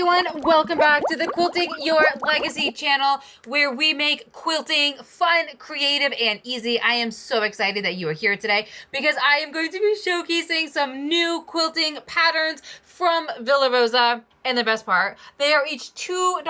everyone, welcome back to the Quilting Your Legacy channel, where we make quilting fun, creative, and easy. I am so excited that you are here today because I am going to be showcasing some new quilting patterns from Villa Rosa. And the best part, they are each $2.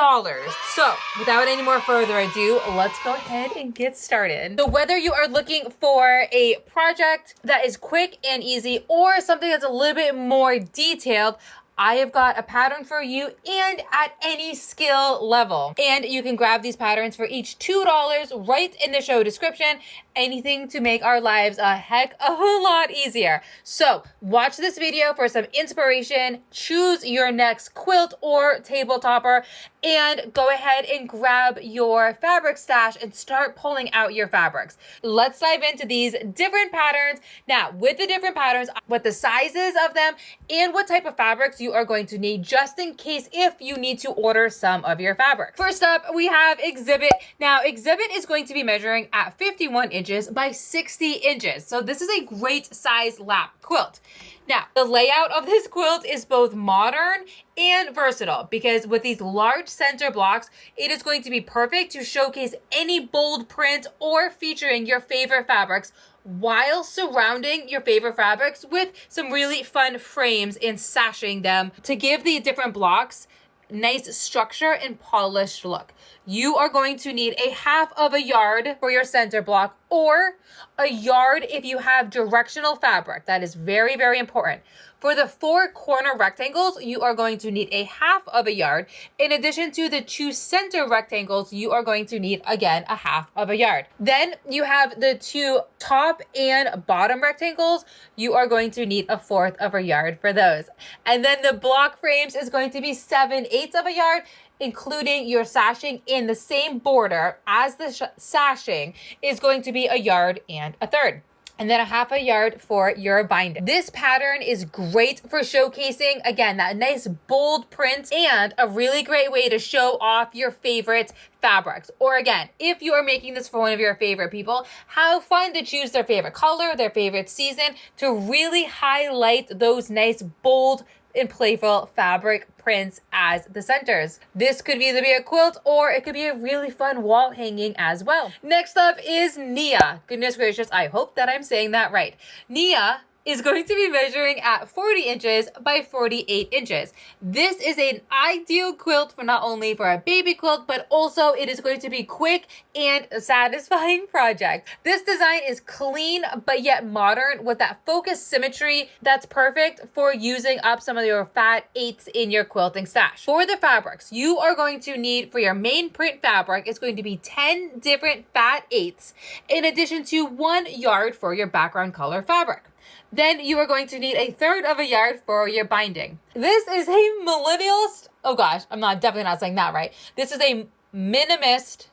So without any more further ado, let's go ahead and get started. So whether you are looking for a project that is quick and easy or something that's a little bit more detailed, I have got a pattern for you and at any skill level. And you can grab these patterns for each $2 right in the show description. Anything to make our lives a heck of a lot easier. So watch this video for some inspiration, choose your next quilt or table topper, and go ahead and grab your fabric stash and start pulling out your fabrics. Let's dive into these different patterns. Now, with the different patterns, what the sizes of them and what type of fabrics you are going to need, just in case if you need to order some of your fabric. First up, we have Exhibit. Now, Exhibit is going to be measuring at 51 inches by 60 inches. So this is a great size lap quilt. Now, the layout of this quilt is both modern and versatile because with these large center blocks, it is going to be perfect to showcase any bold print or featuring your favorite fabrics while surrounding your favorite fabrics with some really fun frames and sashing them to give the different blocks nice structure and polished look. You are going to need a half of a yard for your center block or a yard if you have directional fabric. That is very, very important. For the 4 corner rectangles, you are going to need a half of a yard. In addition to the 2 center rectangles, you are going to need, again, a half of a yard. Then you have the 2 top and bottom rectangles. You are going to need a 1/4 of a yard for those. And then the block frames is going to be 7/8 of a yard, including your sashing in the same border as the sashing is going to be a yard and a 1/3. And then a half a yard for your binding. This pattern is great for showcasing, again, that nice bold print and a really great way to show off your favorite fabrics. Or again, if you are making this for one of your favorite people, how fun to choose their favorite color, their favorite season to really highlight those nice bold and playful fabric prints as the centers. This could either be a quilt or it could be a really fun wall hanging as well. Next up is Nia. Goodness gracious, I hope that I'm saying that right. Nia is going to be measuring at 40 inches by 48 inches. This is an ideal quilt for not only for a baby quilt, but also it is going to be quick and satisfying project. This design is clean, but yet modern with that focused symmetry that's perfect for using up some of your fat 8s in your quilting stash. For the fabrics, you are going to need for your main print fabric, it's going to be 10 different fat 8s, in addition to 1 yard for your background color fabric. Then you are going to need a 1/3 of a yard for your binding. This is a millennialist. Oh gosh, definitely not saying that right. This is a millennialist.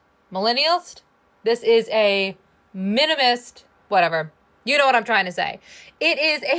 This is a minimist, whatever. You know what I'm trying to say. It is a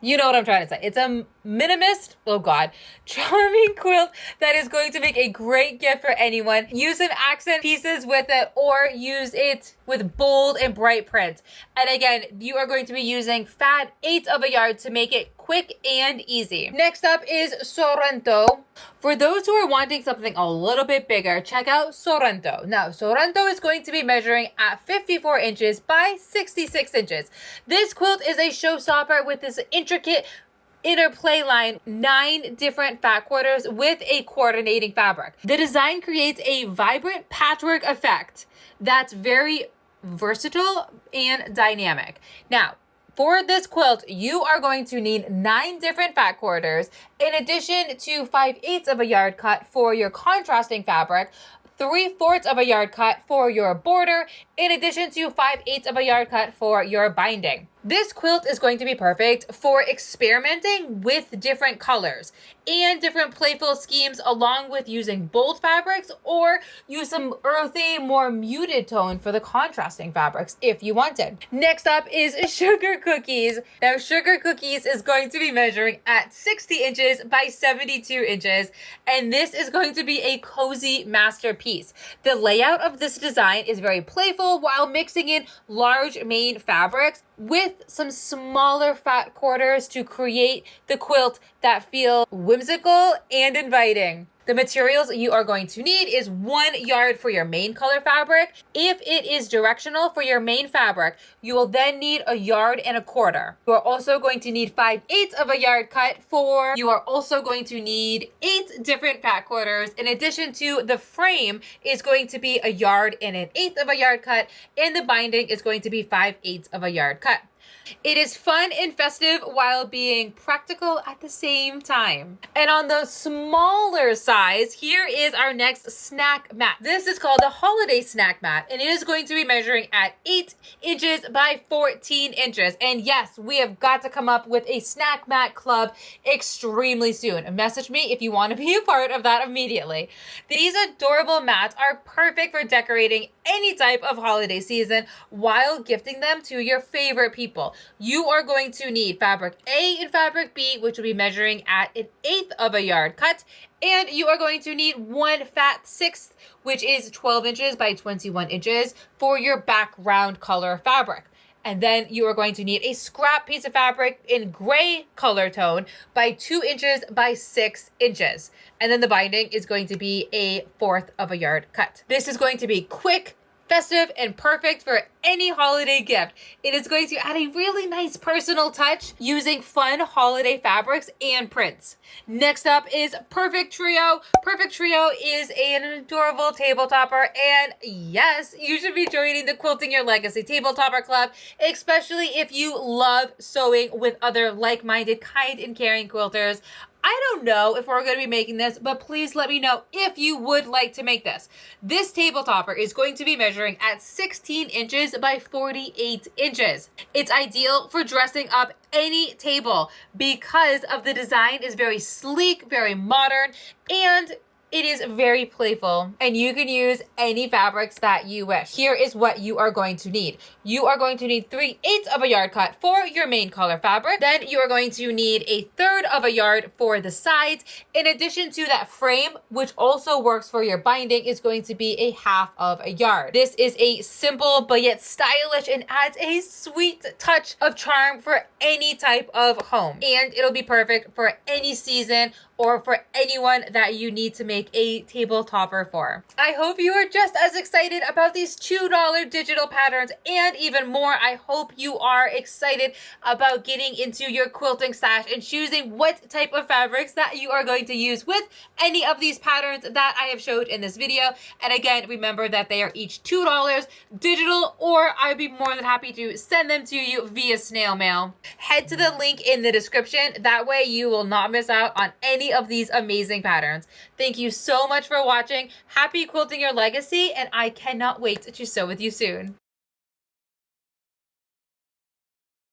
you know what I'm trying to say. It's a minimalist, oh god, charming quilt that is going to make a great gift for anyone. Use some accent pieces with it or use it with bold and bright print. And again, you are going to be using fat 8 of a yard to make it quick and easy. Next up is Sorento. For those who are wanting something a little bit bigger, check out Sorento. Now, Sorento is going to be measuring at 54 inches by 66 inches. This quilt is a showstopper with this intricate interplay line, 9 different fat quarters with a coordinating fabric. The design creates a vibrant patchwork effect that's very versatile and dynamic. Now, for this quilt, you are going to need 9 different fat quarters, in addition to 5/8 of a yard cut for your contrasting fabric, 3/4 of a yard cut for your border, in addition to 5/8 of a yard cut for your binding. This quilt is going to be perfect for experimenting with different colors and different playful schemes, along with using bold fabrics or use some earthy, more muted tone for the contrasting fabrics if you wanted. Next up is Sugar Cookies. Now, Sugar Cookies is going to be measuring at 60 inches by 72 inches, and this is going to be a cozy masterpiece. The layout of this design is very playful while mixing in large main fabrics with some smaller fat quarters to create the quilt that feel whimsical and inviting. The materials you are going to need is 1 yard for your main color fabric. If it is directional for your main fabric, you will then need 1.25 yards. You are also going to need 5/8 of a yard cut for, you are also going to need 8 different fat quarters. In addition to the frame is going to be 1 yard and 1/8 of a yard cut, and the binding is going to be 5/8 of a yard cut. It is fun and festive while being practical at the same time. And on the smaller size, here is our next snack mat. This is called a holiday snack mat, and it is going to be measuring at 8 inches by 14 inches. And yes, we have got to come up with a snack mat club extremely soon. Message me if you want to be a part of that immediately. These adorable mats are perfect for decorating any type of holiday season while gifting them to your favorite people. You are going to need fabric A and fabric B, which will be measuring at 1/8 of a yard cut. And you are going to need 1 fat 1/6, which is 12 inches by 21 inches for your background color fabric. And then you are going to need a scrap piece of fabric in gray color tone by 2 inches by 6 inches. And then the binding is going to be 1/4 of a yard cut. This is going to be quick, festive, and perfect for any holiday gift. It is going to add a really nice personal touch using fun holiday fabrics and prints. Next up is Perfect Trio. Perfect Trio is an adorable table topper, and yes, you should be joining the Quilting Your Legacy Table Topper Club, especially if you love sewing with other like-minded, kind and caring quilters. I don't know if we're going to be making this, but please let me know if you would like to make this. This table topper is going to be measuring at 16 inches by 48 inches. It's ideal for dressing up any table because of the design is very sleek, very modern, and it is very playful, and you can use any fabrics that you wish. Here is what you are going to need. You are going to need 3/8 of a yard cut for your main color fabric. Then you are going to need 1/3 of a yard for the sides. In addition to that frame, which also works for your binding, is going to be 1/2 of a yard. This is a simple but yet stylish and adds a sweet touch of charm for any type of home. And it'll be perfect for any season or for anyone that you need to make a table topper for. I hope you are just as excited about these $2 digital patterns, and even more, I hope you are excited about getting into your quilting stash and choosing what type of fabrics that you are going to use with any of these patterns that I have showed in this video. And again, remember that they are each $2 digital, or I'd be more than happy to send them to you via snail mail. Head to the link in the description. That way you will not miss out on any of these amazing patterns. Thank you so much for watching. Happy quilting your legacy, and I cannot wait to sew with you soon.